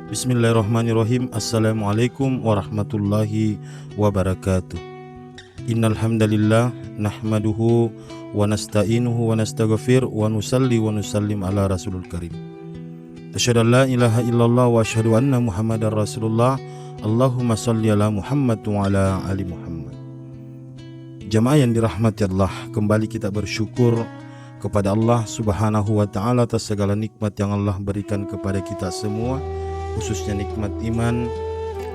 Bismillahirrahmanirrahim. Assalamualaikum warahmatullahi wabarakatuh. Innal hamdalillah nahmaduhu wa nasta'inuhu wa nastaghfir wa nusalli wa nusallim ala rasulul karim. Asyhadu an la ilaha illallah wa asyhadu anna Muhammadar Rasulullah. Allahumma shalli ala Muhammad wa ala ali Muhammad. Jamaah yang dirahmati Allah, kembali kita bersyukur kepada Allah Subhanahu wa taala atas segala nikmat yang Allah berikan kepada kita semua, khususnya nikmat iman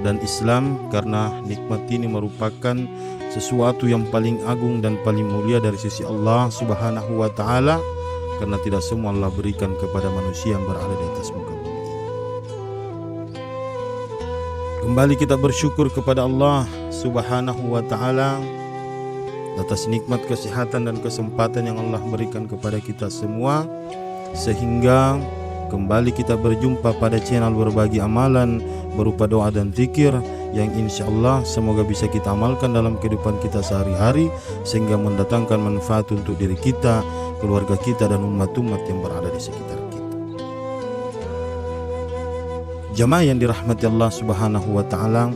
dan Islam, karena nikmat ini merupakan sesuatu yang paling agung dan paling mulia dari sisi Allah Subhanahu wa taala, karena tidak semua Allah berikan kepada manusia yang berada di atas muka bumi ini. Kembali kita bersyukur kepada Allah Subhanahu wa taala atas nikmat kesehatan dan kesempatan yang Allah berikan kepada kita semua, sehingga kembali kita berjumpa pada channel berbagi amalan berupa doa dan zikir yang insya Allah semoga bisa kita amalkan dalam kehidupan kita sehari-hari, sehingga mendatangkan manfaat untuk diri kita, keluarga kita, dan umat-umat yang berada di sekitar kita. Jamaah yang dirahmati Allah Subhanahu wa taala,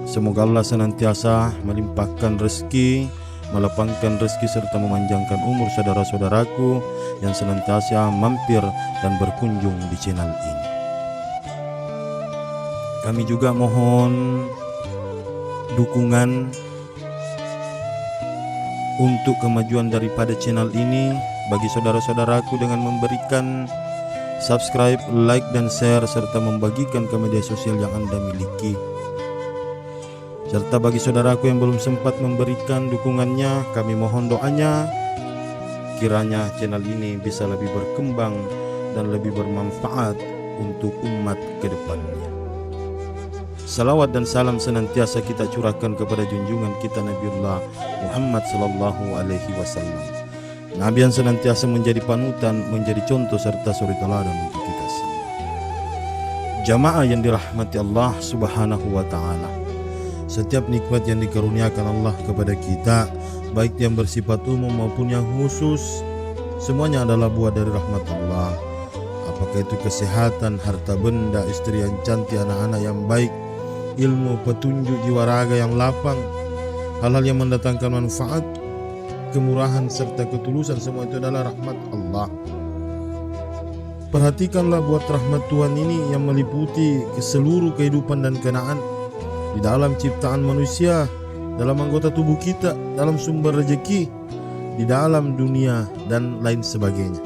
semoga Allah senantiasa melimpahkan rezeki, melapangkan rezeki serta memanjangkan umur saudara-saudaraku yang senantiasa mampir dan berkunjung di channel ini. Kami juga mohon dukungan untuk kemajuan daripada channel ini bagi saudara-saudaraku dengan memberikan subscribe, like, dan share, serta membagikan ke media sosial yang Anda miliki. Serta bagi saudaraku yang belum sempat memberikan dukungannya, kami mohon doanya kiranya channel ini bisa lebih berkembang dan lebih bermanfaat untuk umat ke depannya. Salawat dan salam senantiasa kita curahkan kepada junjungan kita Nabiullah Muhammad sallallahu alaihi wasallam, Nabi yang senantiasa menjadi panutan, menjadi contoh serta suri teladan untuk kita semua. Jamaah yang dirahmati Allah Subhanahu wa taala, setiap nikmat yang dikaruniakan Allah kepada kita, baik yang bersifat umum maupun yang khusus, semuanya adalah buah dari rahmat Allah. Apakah itu kesehatan, harta benda, istri yang cantik, anak-anak yang baik, ilmu, petunjuk, jiwa raga yang lapang, hal-hal yang mendatangkan manfaat, kemurahan serta ketulusan, semua itu adalah rahmat Allah. Perhatikanlah buat rahmat Tuhan ini yang meliputi seluruh kehidupan dan kenaan di dalam ciptaan manusia, dalam anggota tubuh kita, dalam sumber rezeki, di dalam dunia, dan lain sebagainya.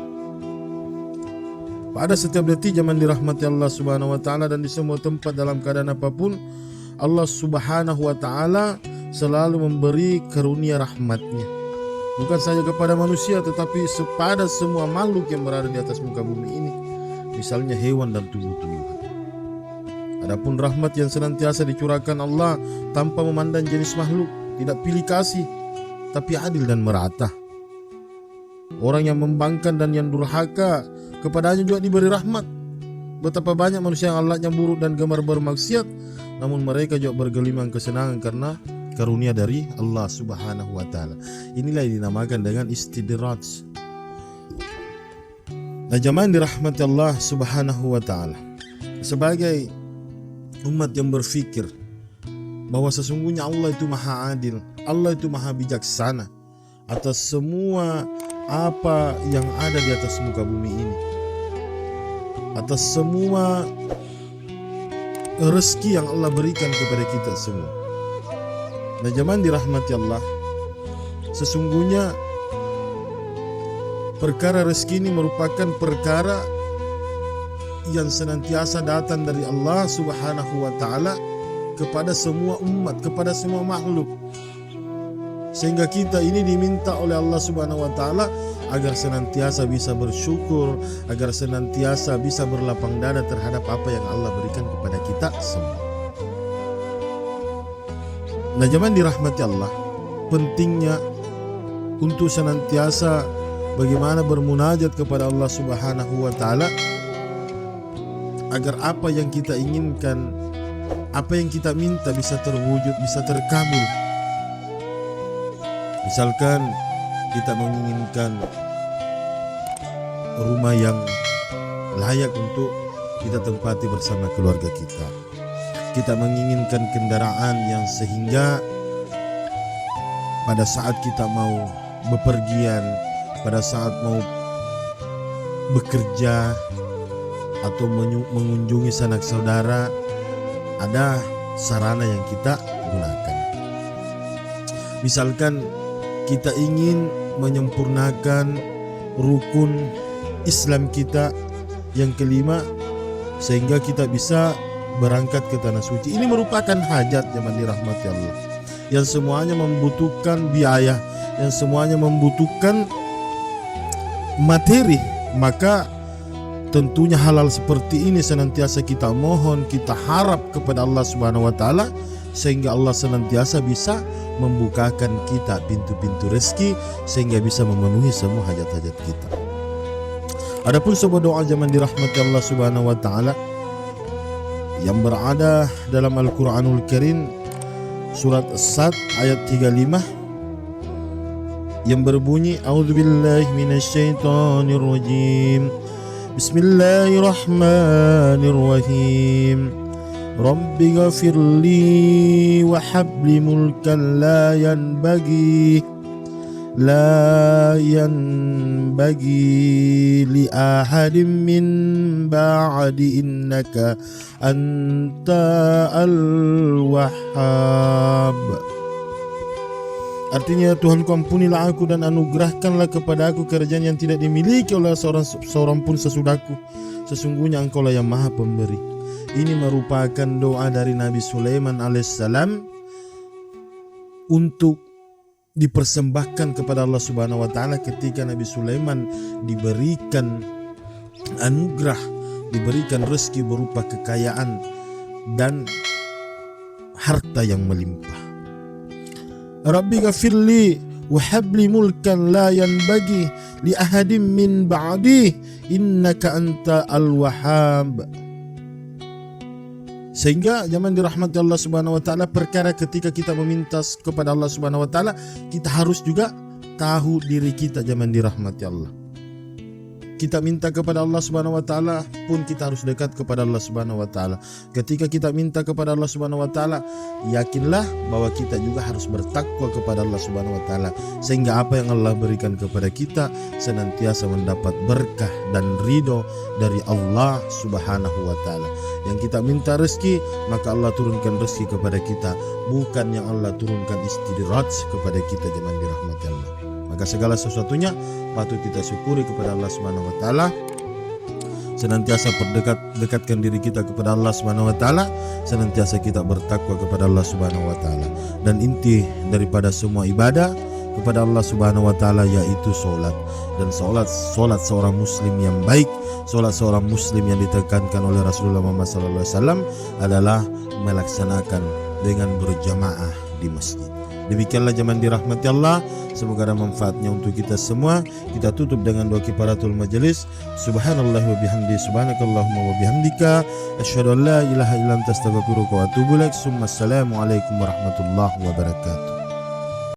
Pada setiap detik zaman dirahmati Allah Subhanahu wa taala, dan di semua tempat dalam keadaan apapun, Allah Subhanahu wa taala selalu memberi karunia rahmatnya, bukan saja kepada manusia tetapi kepada semua makhluk yang berada di atas muka bumi ini, misalnya hewan dan tumbuh-tumbuhan. Adapun rahmat yang senantiasa dicurahkan Allah tanpa memandang jenis makhluk, tidak pilih kasih, tapi adil dan merata. Orang yang membangkang dan yang durhaka, kepadanya juga diberi rahmat. Betapa banyak manusia yang akhlaknya buruk dan gemar bermaksiat, namun mereka juga bergelimang kesenangan karena karunia dari Allah Subhanahu wa taala. Inilah yang dinamakan dengan istidraj. Nah, jamaah yang dirahmati Allah Subhanahu wa taala, sebagai umat yang berfikir bahwa sesungguhnya Allah itu maha adil, Allah itu maha bijaksana atas semua apa yang ada di atas muka bumi ini, atas semua rezeki yang Allah berikan kepada kita semua. Nah, jamaah dirahmati Allah, sesungguhnya perkara rezeki ini merupakan perkara yang senantiasa datang dari Allah Subhanahu wa taala kepada semua umat, kepada semua makhluk, sehingga kita ini diminta oleh Allah Subhanahu wa taala agar senantiasa bisa bersyukur, agar senantiasa bisa berlapang dada terhadap apa yang Allah berikan kepada kita semua. Nah, jamaah dirahmati Allah, pentingnya untuk senantiasa bagaimana bermunajat kepada Allah Subhanahu wa taala agar apa yang kita inginkan, apa yang kita minta bisa terwujud, bisa terkabul. Misalkan kita menginginkan rumah yang layak untuk kita tempati bersama keluarga kita. Kita menginginkan kendaraan yang sehingga pada saat kita mau bepergian, pada saat mau bekerja atau mengunjungi sanak saudara, ada sarana yang kita gunakan. Misalkan kita ingin menyempurnakan rukun Islam kita yang kelima sehingga kita bisa berangkat ke tanah suci. Ini merupakan hajat zaman dirahmati Allah, yang semuanya membutuhkan biaya, yang semuanya membutuhkan materi. Maka tentunya halal seperti ini senantiasa kita mohon, kita harap kepada Allah Subhanahu wa taala, sehingga Allah senantiasa bisa membukakan kita pintu-pintu rezeki sehingga bisa memenuhi semua hajat-hajat kita. Adapun sebuah doa zaman dirahmati Allah Subhanahu wa taala yang berada dalam Al-Qur'anul Karim surat As-Sad ayat 35 yang berbunyi a'udzubillahi minasyaitonirrajim. Bismillahirrahmanirrahim. Rabbi ghafirli wa habli mulkan la yanbaghi li ahadin min ba'di innaka anta al-wahhab. Artinya, Tuhanku, ampunilah aku dan anugerahkanlah kepada aku kerajaan yang tidak dimiliki oleh seorang pun sesudahku. Sesungguhnya Engkaulah yang Maha Pemberi. Ini merupakan doa dari Nabi Sulaiman alaihissalam untuk dipersembahkan kepada Allah Subhanahu wa taala ketika Nabi Sulaiman diberikan anugerah, diberikan rezeki berupa kekayaan dan harta yang melimpah. Rabbi ghafirli wa habli mulkan la yanbaghi li ahadin min ba'di innaka anta al-wahhab. Sehingga zaman dirahmati Allah Subhanahu wa taala, perkara ketika kita meminta kepada Allah Subhanahu wa taala, kita harus juga tahu diri kita zaman dirahmati Allah. Kita minta kepada Allah Subhanahu wa taala pun kita harus dekat kepada Allah Subhanahu wa taala. Ketika kita minta kepada Allah Subhanahu wa taala, yakinlah bahwa kita juga harus bertakwa kepada Allah Subhanahu wa taala, sehingga apa yang Allah berikan kepada kita senantiasa mendapat berkah dan ridho dari Allah Subhanahu wa taala. Yang kita minta rezeki, maka Allah turunkan rezeki kepada kita, bukan yang Allah turunkan istidraj kepada kita zaman dirahmati Allah. Maka segala sesuatunya patut kita syukuri kepada Allah Subhanahu wa taala. Senantiasa dekatkan diri kita kepada Allah Subhanahu wa taala, senantiasa kita bertakwa kepada Allah Subhanahu wa taala. Dan inti daripada semua ibadah kepada Allah Subhanahu wa taala yaitu salat. Dan salat seorang muslim yang baik, salat seorang muslim yang ditekankan oleh Rasulullah Muhammad sallallahu alaihi wasallam adalah melaksanakan dengan berjamaah di masjid. Demikianlah zaman dirahmati Allah. Semoga ada manfaatnya untuk kita semua. Kita tutup dengan doa kifaratul majelis. Subhanallah wa bihamdi, subhanakallahumma wa bihamdika, asyhadu an la ilaha illa anta astaghfiruka wa atubu ilaik. Assalamualaikum warahmatullahi wabarakatuh.